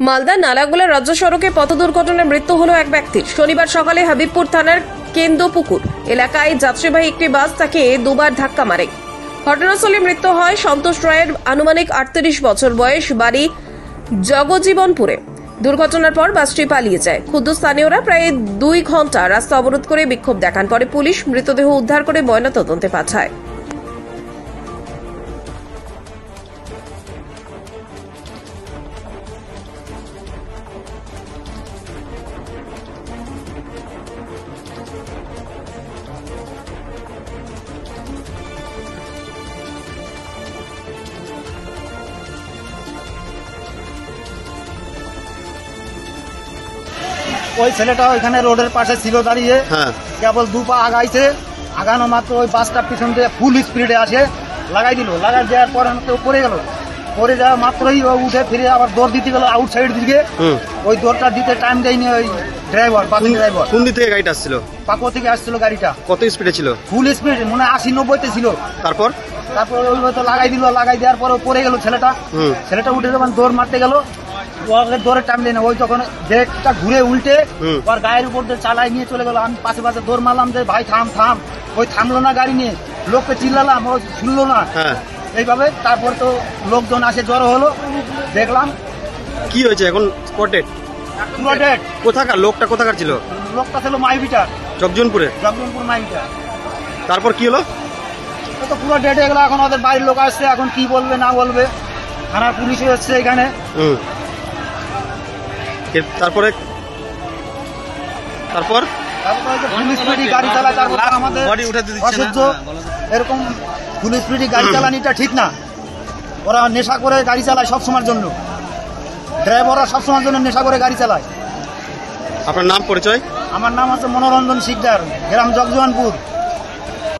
মালদা নালাগোলা রাজ্য সড়কে পথ দুর্ঘটনায় মৃত্যু হলো এক ব্যক্তির। শনিবার সকালে হাবিবপুর থানার কেন্দ্রপুকুর এলাকায় যাত্রীবাহী একটি বাস তাকে দুবার ধাক্কা মারে। ঘটনাস্থলে মৃত্যু হয় সন্তোষ রায়ের, আনুমানিক 38 বছর বয়স, বাড়ি জগজীবনপুরে। দুর্ঘটনার পর বাসটি পালিয়ে যায়। ক্ষুব্ধ স্থানীয়রা প্রায় 2 ঘন্টা রাস্তা অবরোধ করে বিক্ষোভ দেখান। পরে পুলিশ মৃতদেহ উদ্ধার করে ময়নাতদন্তে পাঠায়। ওই ছেলেটা ওইখানে রোডের পাশে ছিল দাঁড়িয়ে, কেবল 2 পা আগাইছে, আগানো মাত্র ওই বাসটা পিছন দিয়ে ফুল স্পিডে আসে লাগাই দিল। লাগাই দেওয়ার পর পড়ে গেল। পড়ে যাওয়া মাত্রই ও উঠে ফিরে আবার দৌড় দিতে গেল আউট সাইড দিকে। ওই দৌড়টা দিতে টাইম দেয়নি ওই ড্রাইভার, বাসের ড্রাইভার। কোন দিক থেকে গাড়িটা আসছিল? পাকো থেকে আসছিল গাড়িটা। কত স্পিডে ছিল? ফুল স্পিড, মনে হয় 80-90-তে ছিল। তারপর ওই হয়তো লাগাই দিল। লাগাই দেওয়ার পর পড়ে গেল ছেলেটা। ছেলেটা উঠে যখন দৌড় মারতে গেল, দৌড়ে টাইম দেয় না। ওই তখন ব্রেকটা ঘুরে উল্টে ওর গায়ের উপর দিয়ে চালাই নিয়ে চলে গেল। আমি পাশে পাশে দৌড় মারলাম যে ভাই থাম থাম। ওই থামলো না গাড়ি নিয়ে, লোককে চিল্লালাম, ও শুনলো না। এইভাবে তারপর তো লোকজন আসে, জড়ো হলো, দেখলাম। কি হয়েছে এখন? স্পটেড? পুরো ডেড। কোথাকার লোকটা? কোথাকার ছিল? লোকটা ছিল মাইবিটার, জগজনপুর মাইবিটার। তারপর কি হলো? তো পুরো ডেড হয়ে গেল। এখন ওদের বাড়ির লোক আসছে, এখন কি বলবে না বলবে। থানার পুলিশ এসছে এখানে। তারপরে তারপর ফুল স্পিডে গাড়ি চালায়, তারপর আমাদের অসহ্য। এরকম ফুল স্পিডে গাড়ি চালানিটা ঠিক না। ওরা নেশা করে গাড়ি চালায় সবসময়ের জন্য। ড্রাইভাররা সবসময়ের জন্য নেশা করে গাড়ি চালায়। আপনার নাম, পরিচয়? আমার নাম হচ্ছে মনোরঞ্জন শিকদার, গ্রাম জগজীবনপুর।